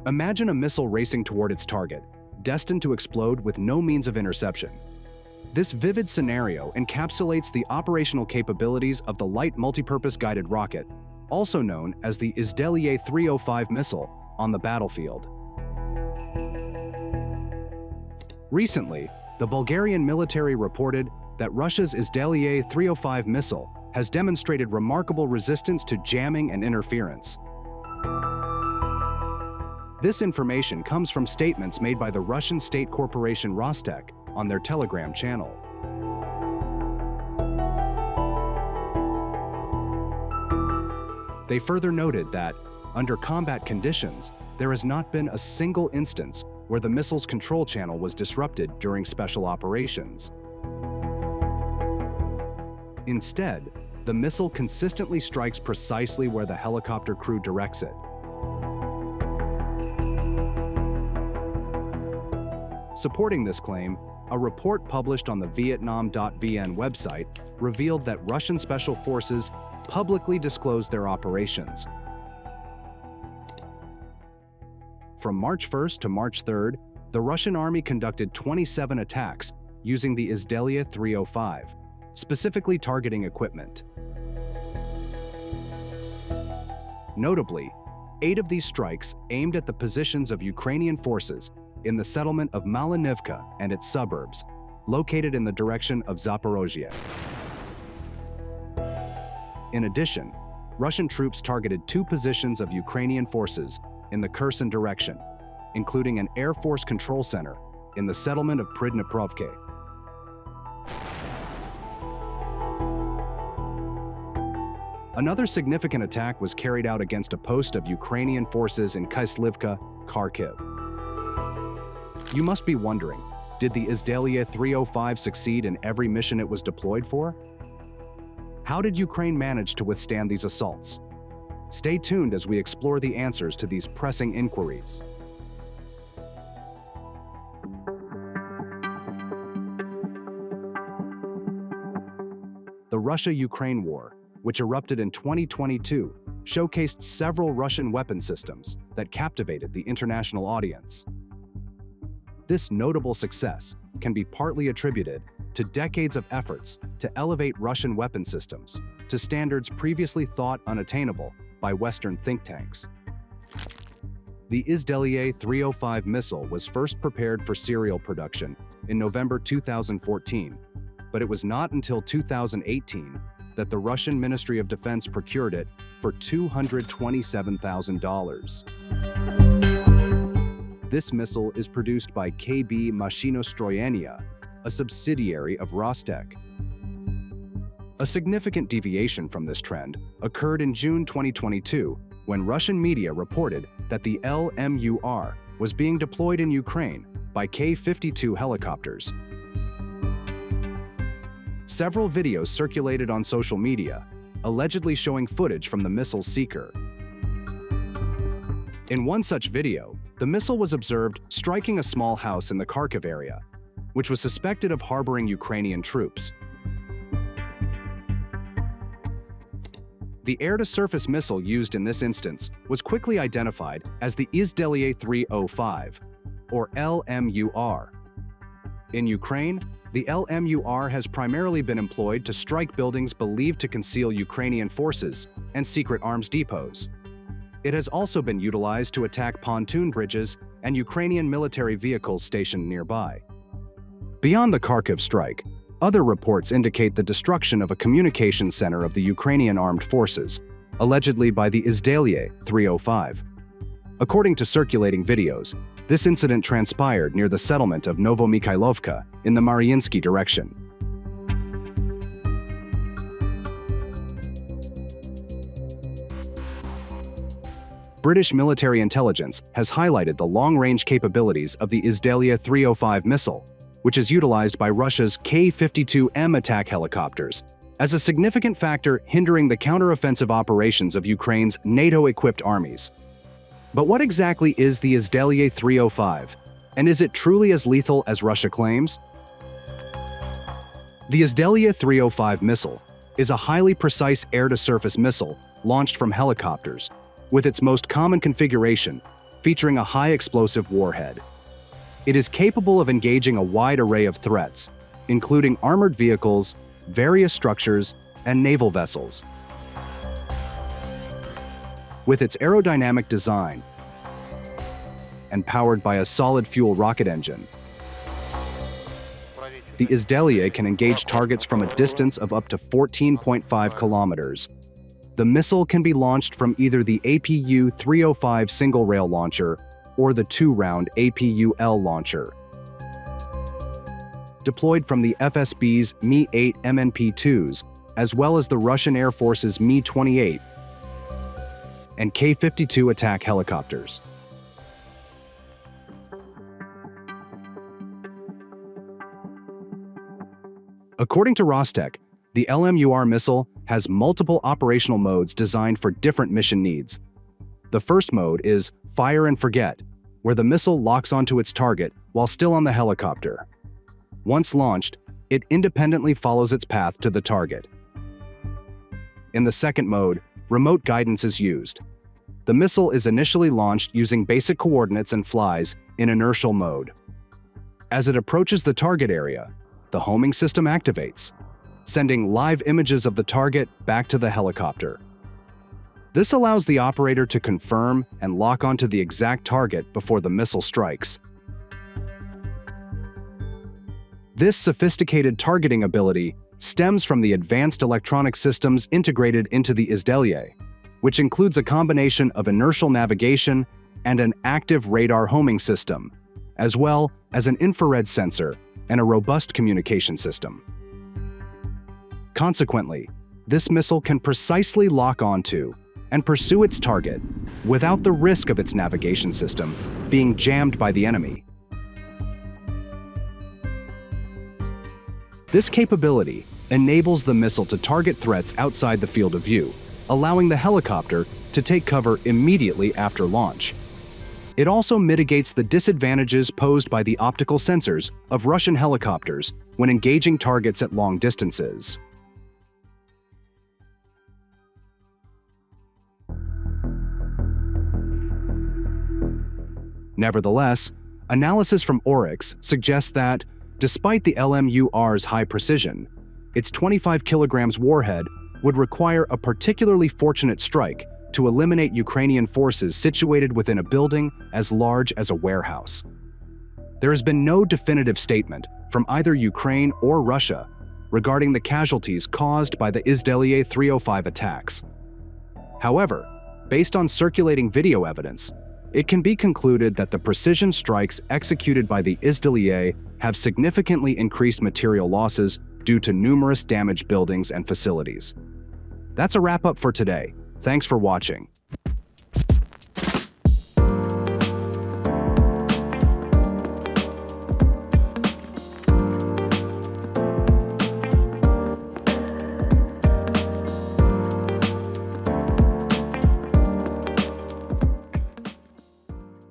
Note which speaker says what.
Speaker 1: Imagine a missile racing toward its target, destined to explode with no means of interception. This vivid scenario encapsulates the operational capabilities of the light multipurpose guided rocket, also known as the Izdeliye 305 missile, on the battlefield. Recently, the Bulgarian military reported that Russia's Izdeliye 305 missile has demonstrated remarkable resistance to jamming and interference. This information comes from statements made by the Russian state corporation Rostec on their Telegram channel. They further noted that, under combat conditions, there has not been a single instance where the missile's control channel was disrupted during special operations. Instead, the missile consistently strikes precisely where the helicopter crew directs it. Supporting this claim, a report published on the Vietnam.vn website revealed that Russian special forces publicly disclosed their operations. From March 1st to March 3rd, the Russian army conducted 27 attacks using the Izdeliye 305, specifically targeting equipment. Notably, 8 of these strikes aimed at the positions of Ukrainian forces in the settlement of Malinivka and its suburbs, located in the direction of Zaporozhye. In addition, Russian troops targeted 2 positions of Ukrainian forces in the Kherson direction, including an Air Force control center in the settlement of Pridniprovka. Another significant attack was carried out against a post of Ukrainian forces in Kyslivka, Kharkiv. You must be wondering, did the Izdeliye 305 succeed in every mission it was deployed for? How did Ukraine manage to withstand these assaults? Stay tuned as we explore the answers to these pressing inquiries. The Russia-Ukraine War, which erupted in 2022, showcased several Russian weapon systems that captivated the international audience. This notable success can be partly attributed to decades of efforts to elevate Russian weapon systems to standards previously thought unattainable by Western think tanks. The Izdeliye 305 missile was first prepared for serial production in November 2014, but it was not until 2018 that the Russian Ministry of Defense procured it for $227,000. This missile is produced by KB Mashinostroyenia, a subsidiary of Rostec. A significant deviation from this trend occurred in June 2022 when Russian media reported that the LMUR was being deployed in Ukraine by K-52 helicopters. Several videos circulated on social media, allegedly showing footage from the missile's seeker. In one such video, the missile was observed striking a small house in the Kharkiv area, which was suspected of harboring Ukrainian troops. The air-to-surface missile used in this instance was quickly identified as the Izdeliye 305, or LMUR. In Ukraine, the LMUR has primarily been employed to strike buildings believed to conceal Ukrainian forces and secret arms depots. It has also been utilized to attack pontoon bridges and Ukrainian military vehicles stationed nearby. Beyond the Kharkiv strike, other reports indicate the destruction of a communications center of the Ukrainian armed forces, allegedly by the Izdeliye 305. According to circulating videos, this incident transpired near the settlement of Novomikhailovka in the Maryinsky direction. British military intelligence has highlighted the long-range capabilities of the Izdeliye 305 missile, which is utilized by Russia's K-52M attack helicopters, as a significant factor hindering the counteroffensive operations of Ukraine's NATO-equipped armies. But what exactly is the Izdeliye 305, and is it truly as lethal as Russia claims? The Izdeliye 305 missile is a highly precise air-to-surface missile launched from helicopters, with its most common configuration featuring a high explosive warhead. It is capable of engaging a wide array of threats, including armored vehicles, various structures, and naval vessels. With its aerodynamic design and powered by a solid-fuel rocket engine, the Izdeliye can engage targets from a distance of up to 14.5 kilometers. The missile can be launched from either the APU-305 single-rail launcher or the two-round APU-L launcher. Deployed from the FSB's Mi-8 MNP-2s, as well as the Russian Air Force's Mi-28 and K-52 attack helicopters. According to Rostec, the LMUR missile has multiple operational modes designed for different mission needs. The first mode is fire and forget, where the missile locks onto its target while still on the helicopter. Once launched, it independently follows its path to the target. In the second mode, remote guidance is used. The missile is initially launched using basic coordinates and flies in inertial mode. As it approaches the target area, the homing system activates, sending live images of the target back to the helicopter. This allows the operator to confirm and lock onto the exact target before the missile strikes. This sophisticated targeting ability stems from the advanced electronic systems integrated into the Izdeliye, which includes a combination of inertial navigation and an active radar homing system, as well as an infrared sensor and a robust communication system. Consequently, this missile can precisely lock onto and pursue its target without the risk of its navigation system being jammed by the enemy. This capability enables the missile to target threats outside the field of view, allowing the helicopter to take cover immediately after launch. It also mitigates the disadvantages posed by the optical sensors of Russian helicopters when engaging targets at long distances. Nevertheless, analysis from Oryx suggests that, despite the LMUR's high precision, its 25 kilograms warhead would require a particularly fortunate strike to eliminate Ukrainian forces situated within a building as large as a warehouse. There has been no definitive statement from either Ukraine or Russia regarding the casualties caused by the Izdeliye 305 attacks. However, based on circulating video evidence, it can be concluded that the precision strikes executed by the Izdeliye have significantly increased material losses due to numerous damaged buildings and facilities. That's a wrap-up for today. Thanks for watching.